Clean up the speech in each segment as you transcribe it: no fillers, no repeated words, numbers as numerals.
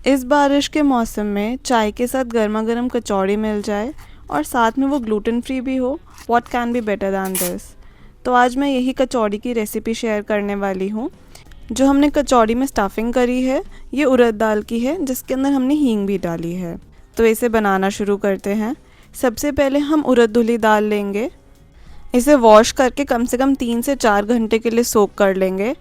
इस बारिश के मौसम में चाय के साथ गर्मा गर्म कचौड़ी मिल जाए और साथ में वो ग्लूटेन फ्री भी हो, what can be better than this. तो आज मैं यही कचौड़ी की रेसिपी शेयर करने वाली हूँ। जो हमने कचौड़ी में स्टफिंग करी है ये उड़द दाल की है, जिसके अंदर हमने हींग भी डाली है। तो इसे बनाना शुरू करते हैं। सबसे पहले हम उड़द धुली दाल लेंगे। इसे वॉश करके कम से कम 3 से 4 घंटे के लिए सोक कर लेंगे।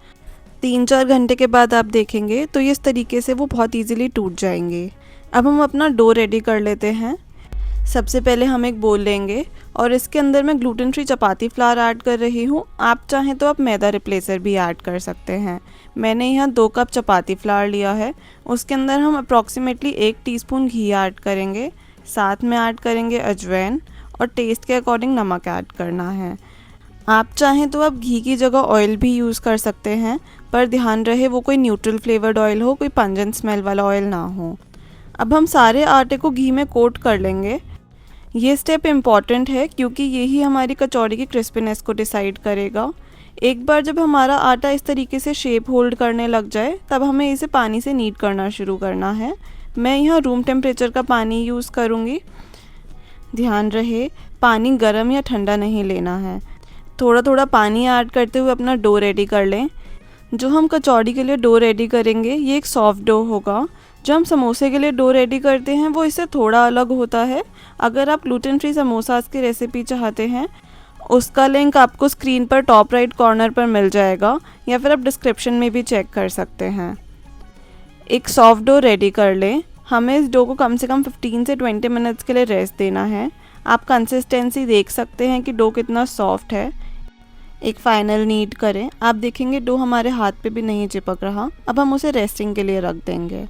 3-4 घंटे के बाद आप देखेंगे तो इस तरीके से वो बहुत इजीली टूट जाएंगे। अब हम अपना डो रेडी कर लेते हैं। सबसे पहले हम एक बोल लेंगे और इसके अंदर मैं ग्लूटेन फ्री चपाती फ्लावर ऐड कर रही हूँ। आप चाहें तो आप मैदा रिप्लेसर भी ऐड कर सकते हैं। मैंने यहाँ 2 कप चपाती फ्लावर लिया है। उसके अंदर हम अप्रॉक्सीमेटली 1 टीस्पून घी ऐड करेंगे। साथ में ऐड करेंगे अजवाइन और टेस्ट के अकॉर्डिंग नमक ऐड करना है। आप चाहें तो आप घी की जगह ऑयल भी यूज़ कर सकते हैं, पर ध्यान रहे वो कोई न्यूट्रल फ्लेवर्ड ऑयल हो, कोई पंजेंट स्मेल वाला ऑयल ना हो। अब हम सारे आटे को घी में कोट कर लेंगे। ये स्टेप इम्पॉर्टेंट है क्योंकि यही हमारी कचौड़ी की क्रिस्पीनेस को डिसाइड करेगा। एक बार जब हमारा आटा इस तरीके से शेप होल्ड करने लग जाए तब हमें इसे पानी से नीड करना शुरू करना है। मैं यहाँ रूम टेम्परेचर का पानी यूज़ करूँगी। ध्यान रहे पानी गर्म या ठंडा नहीं लेना है। थोड़ा थोड़ा पानी ऐड करते हुए अपना डो रेडी कर लें। जो हम कचौड़ी के लिए डो रेडी करेंगे ये एक सॉफ्ट डो होगा। जो हम समोसे के लिए डो रेडी करते हैं वो इससे थोड़ा अलग होता है। अगर आप ग्लूटेन फ्री समोसास की रेसिपी चाहते हैं उसका लिंक आपको स्क्रीन पर टॉप राइट कॉर्नर पर मिल जाएगा, या फिर आप डिस्क्रिप्शन में भी चेक कर सकते हैं। एक सॉफ्ट डो रेडी कर लें। हमें इस डो को कम से कम 15 से 20 मिनट्स के लिए रेस्ट देना है। आप कंसिस्टेंसी देख सकते हैं कि डो कितना सॉफ्ट है। एक फाइनल नीड करें। आप देखेंगे डो हमारे हाथ पे भी नहीं चिपक रहा। अब हम उसे रेस्टिंग के लिए रख देंगे।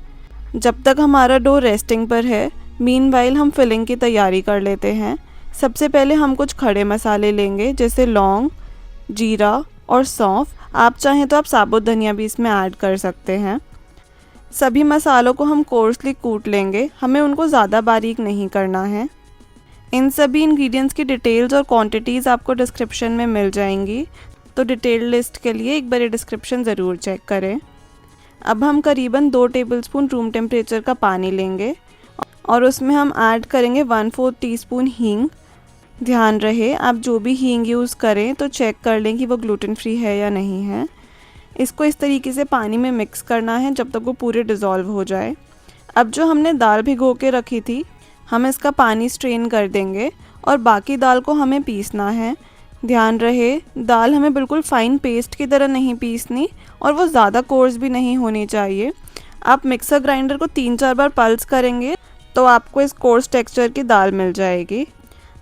जब तक हमारा डो रेस्टिंग पर है, मीनवाइल हम फिलिंग की तैयारी कर लेते हैं। सबसे पहले हम कुछ खड़े मसाले लेंगे जैसे लौंग, जीरा और सौंफ। आप चाहें तो आप साबुत धनिया भी इसमें ऐड कर सकते हैं। सभी मसालों को हम कोर्सली कूट लेंगे। हमें उनको ज़्यादा बारीक नहीं करना है। इन सभी इंग्रेडिएंट्स की डिटेल्स और क्वांटिटीज़ आपको डिस्क्रिप्शन में मिल जाएंगी, तो डिटेल लिस्ट के लिए एक बार डिस्क्रिप्शन ज़रूर चेक करें। अब हम करीबन 2 टेबलस्पून रूम टेम्परेचर का पानी लेंगे और उसमें हम ऐड करेंगे 1/4 टीस्पून हींग। ध्यान रहे आप जो भी हींग यूज़ करें तो चेक कर लें कि वो ग्लूटेन फ्री है या नहीं है। इसको इस तरीके से पानी में मिक्स करना है जब तक वो पूरे डिज़ोल्व हो जाए। अब जो हमने दाल भिगो के रखी थी हम इसका पानी स्ट्रेन कर देंगे और बाकी दाल को हमें पीसना है। ध्यान रहे दाल हमें बिल्कुल फ़ाइन पेस्ट की तरह नहीं पीसनी और वो ज़्यादा कोर्स भी नहीं होनी चाहिए। आप मिक्सर ग्राइंडर को 3-4 बार पल्स करेंगे तो आपको इस कोर्स टेक्सचर की दाल मिल जाएगी।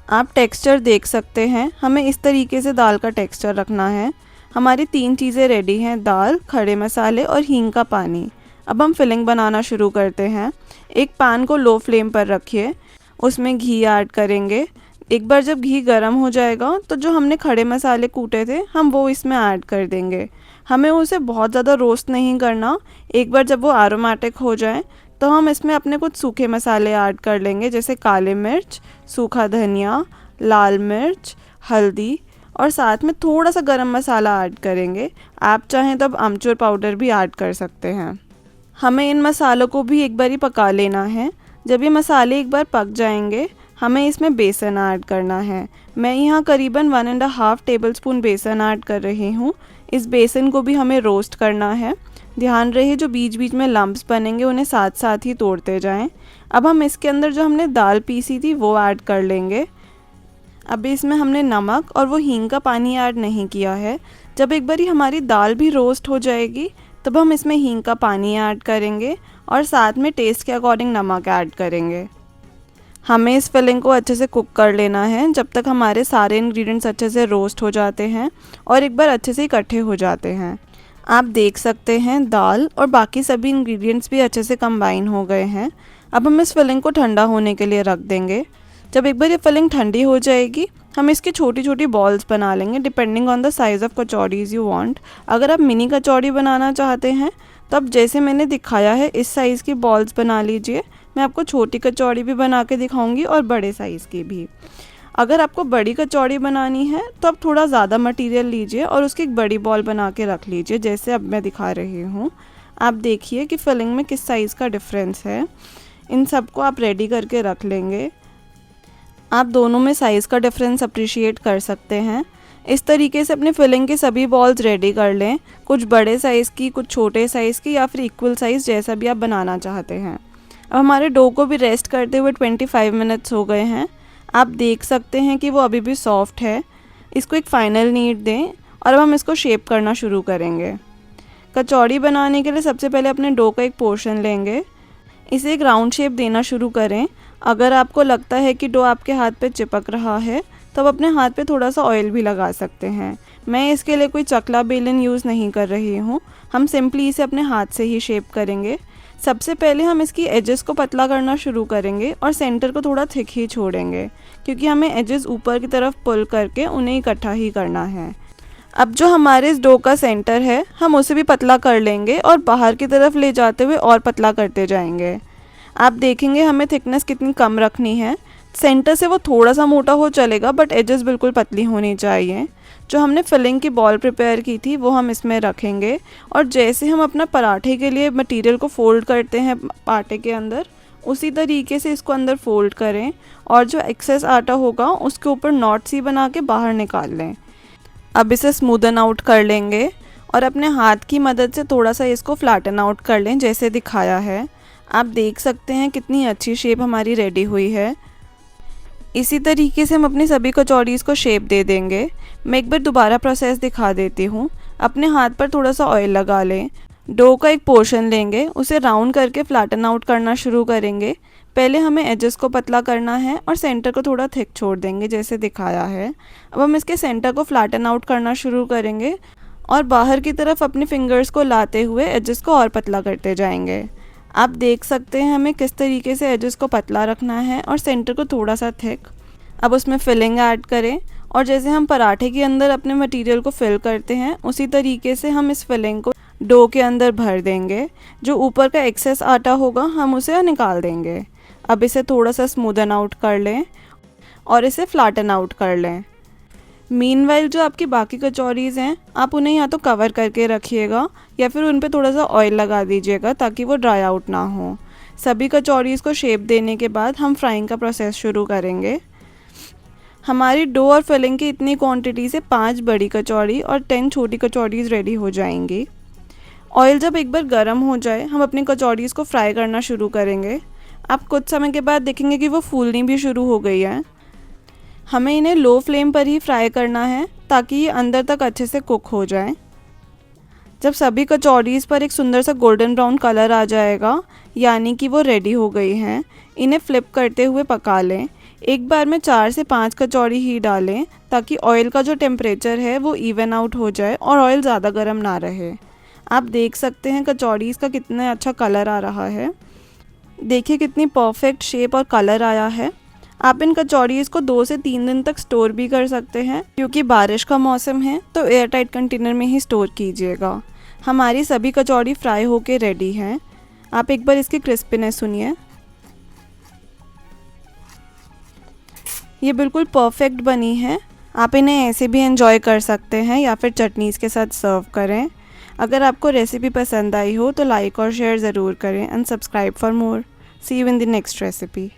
आप टेक्सचर देख सकते हैं। हमें इस तरीके से दाल का टेक्सचर रखना है। हमारी 3 चीज़ें रेडी हैं, दाल, खड़े मसाले और हींग का पानी। अब हम फिलिंग बनाना शुरू करते हैं। एक पैन को लो फ्लेम पर रखिए, उसमें घी ऐड करेंगे। एक बार जब घी गर्म हो जाएगा तो जो हमने खड़े मसाले कूटे थे हम वो इसमें ऐड कर देंगे। हमें उसे बहुत ज़्यादा रोस्ट नहीं करना। एक बार जब वो एरोमेटिक हो जाए तो हम इसमें अपने कुछ सूखे मसाले ऐड कर लेंगे जैसे काली मिर्च, सूखा धनिया, लाल मिर्च, हल्दी और साथ में थोड़ा सा गरम मसाला ऐड करेंगे। आप चाहें तो अब अमचूर पाउडर भी ऐड कर सकते हैं। हमें इन मसालों को भी एक बार ही पका लेना है। जब ये मसाले एक बार पक जाएंगे हमें इसमें बेसन ऐड करना है। मैं यहाँ करीबन 1.5 टेबलस्पून बेसन ऐड कर रही हूँ। इस बेसन को भी हमें रोस्ट करना है। ध्यान रहे जो बीच बीच में लम्प्स बनेंगे उन्हें साथ साथ ही तोड़ते जाएं। अब हम इसके अंदर जो हमने दाल पीसी थी वो ऐड कर लेंगे। अभी इसमें हमने नमक और वो हींग का पानी ऐड नहीं किया है। जब एक बारी हमारी दाल भी रोस्ट हो जाएगी तब हम इसमें हींग का पानी ऐड करेंगे और साथ में टेस्ट के अकॉर्डिंग नमक ऐड करेंगे। हमें इस फिलिंग को अच्छे से कुक कर लेना है जब तक हमारे सारे इंग्रेडिएंट्स अच्छे से रोस्ट हो जाते हैं और एक बार अच्छे से इकट्ठे हो जाते हैं। आप देख सकते हैं दाल और बाकी सभी इंग्रेडिएंट्स भी अच्छे से कंबाइन हो गए हैं। अब हम इस फिलिंग को ठंडा होने के लिए रख देंगे। जब एक बार ये फिलिंग ठंडी हो जाएगी हम इसकी छोटी छोटी बॉल्स बना लेंगे depending on the size of kachoris you want. अगर आप मिनी कचौड़ी बनाना चाहते हैं तो अब जैसे मैंने दिखाया है इस साइज़ की बॉल्स बना लीजिए। मैं आपको छोटी कचौड़ी भी बना के दिखाऊंगी और बड़े साइज़ की भी। अगर आपको बड़ी कचौड़ी बनानी है तो आप थोड़ा ज़्यादा मटेरियल लीजिए और उसकी एक बड़ी बॉल बना के रख लीजिए जैसे अब मैं दिखा रही हूँ। आप देखिए कि फिलिंग में किस साइज़ का डिफरेंस है। इन सबको आप रेडी करके रख लेंगे। आप दोनों में साइज़ का डिफरेंस अप्रिशिएट कर सकते हैं। इस तरीके से अपने फिलिंग के सभी बॉल्स रेडी कर लें, कुछ बड़े साइज़ की, कुछ छोटे साइज़ की या फिर इक्वल साइज़, जैसा भी आप बनाना चाहते हैं। अब हमारे डो को भी रेस्ट करते हुए 25 मिनट्स हो गए हैं। आप देख सकते हैं कि वो अभी भी सॉफ्ट है। इसको एक फाइनल नीट दें और अब हम इसको शेप करना शुरू करेंगे। कचौड़ी बनाने के लिए सबसे पहले अपने डो का एक पोर्शन लेंगे, इसे एक राउंड शेप देना शुरू करें। अगर आपको लगता है कि डो आपके हाथ पे चिपक रहा है तो आप अपने हाथ पे थोड़ा सा ऑयल भी लगा सकते हैं। मैं इसके लिए कोई चकला बेलन यूज़ नहीं कर रही हूँ, हम सिंपली इसे अपने हाथ से ही शेप करेंगे। सबसे पहले हम इसकी एजेस को पतला करना शुरू करेंगे और सेंटर को थोड़ा थिक ही छोड़ेंगे, क्योंकि हमें एजेस ऊपर की तरफ पुल करके उन्हें इकट्ठा ही करना है। अब जो हमारे इस डो का सेंटर है, हम उसे भी पतला कर लेंगे और बाहर की तरफ ले जाते हुए और पतला करते जाएंगे। आप देखेंगे हमें थिकनेस कितनी कम रखनी है। सेंटर से वो थोड़ा सा मोटा हो चलेगा, बट एजेस बिल्कुल पतली होनी चाहिए। जो हमने फिलिंग की बॉल प्रिपेयर की थी वो हम इसमें रखेंगे, और जैसे हम अपना पराठे के लिए मटेरियल को फोल्ड करते हैं आटे के अंदर, उसी तरीके से इसको अंदर फोल्ड करें और जो एक्सेस आटा होगा उसके ऊपर नॉट सी बना के बाहर निकाल लें। अब इसे स्मूदन आउट कर लेंगे और अपने हाथ की मदद से थोड़ा सा इसको फ्लैटन आउट कर लें, जैसे दिखाया है। आप देख सकते हैं कितनी अच्छी शेप हमारी रेडी हुई है। इसी तरीके से हम अपनी सभी कचौड़ीज़ को शेप दे देंगे। मैं एक बार दोबारा प्रोसेस दिखा देती हूँ। अपने हाथ पर थोड़ा सा ऑयल लगा लें, डो का एक पोर्शन लेंगे, उसे राउंड करके फ्लैटन आउट करना शुरू करेंगे। पहले हमें एजेस को पतला करना है और सेंटर को थोड़ा थिक छोड़ देंगे, जैसे दिखाया है। अब हम इसके सेंटर को फ्लैटन आउट करना शुरू करेंगे और बाहर की तरफ अपने फिंगर्स को लाते हुए एजेस को और पतला करते जाएंगे। आप देख सकते हैं हमें किस तरीके से एजेस को पतला रखना है और सेंटर को थोड़ा सा थिक। अब उसमें फिलिंग ऐड करें और जैसे हम पराठे के अंदर अपने मटेरियल को फिल करते हैं, उसी तरीके से हम इस फिलिंग को डो के अंदर भर देंगे। जो ऊपर का एक्सेस आटा होगा हम उसे निकाल देंगे। अब इसे थोड़ा सा स्मूदन आउट कर लें और इसे फ्लैटन आउट कर लें। मीनवाइल जो आपकी बाकी कचौरीज़ हैं, आप उन्हें या तो कवर करके रखिएगा या फिर उन पे थोड़ा सा ऑयल लगा दीजिएगा ताकि वो ड्राई आउट ना हो। सभी कचौरीज़ को शेप देने के बाद हम फ्राइंग का प्रोसेस शुरू करेंगे। हमारी डो और फिलिंग की इतनी क्वांटिटी से 5 बड़ी कचौड़ी और 10 छोटी कचौड़ीज़ रेडी हो जाएंगी। ऑयल जब एक बार गर्म हो जाए, हम अपनी कचौड़ीज़ को फ्राई करना शुरू करेंगे। आप कुछ समय के बाद देखेंगे कि वो फूलनी भी शुरू हो गई है। हमें इन्हें लो फ्लेम पर ही फ्राई करना है ताकि ये अंदर तक अच्छे से कुक हो जाए। जब सभी कचौड़ीज़ पर एक सुंदर सा गोल्डन ब्राउन कलर आ जाएगा, यानी कि वो रेडी हो गई हैं, इन्हें फ्लिप करते हुए पका लें। एक बार में 4 से 5 कचौड़ी ही डालें ताकि ऑयल का जो टेम्परेचर है वो इवन आउट हो जाए और ऑयल ज़्यादा गर्म ना रहे। आप देख सकते हैं कचौड़ीज़ का कितना अच्छा कलर आ रहा है। देखिए कितनी परफेक्ट शेप और कलर आया है। आप इन कचौड़ीज़ को 2 से 3 दिन तक स्टोर भी कर सकते हैं, क्योंकि बारिश का मौसम है तो एयर टाइट कंटेनर में ही स्टोर कीजिएगा। हमारी सभी कचौड़ी फ्राई होके रेडी हैं। आप एक बार इसकी क्रिस्पीनेस सुनिए, ये बिल्कुल परफेक्ट बनी है। आप इन्हें ऐसे भी एंजॉय कर सकते हैं या फिर चटनीज़ के साथ सर्व करें। अगर आपको रेसिपी पसंद आई हो तो लाइक और शेयर ज़रूर करें and subscribe for more. See you in the next recipe.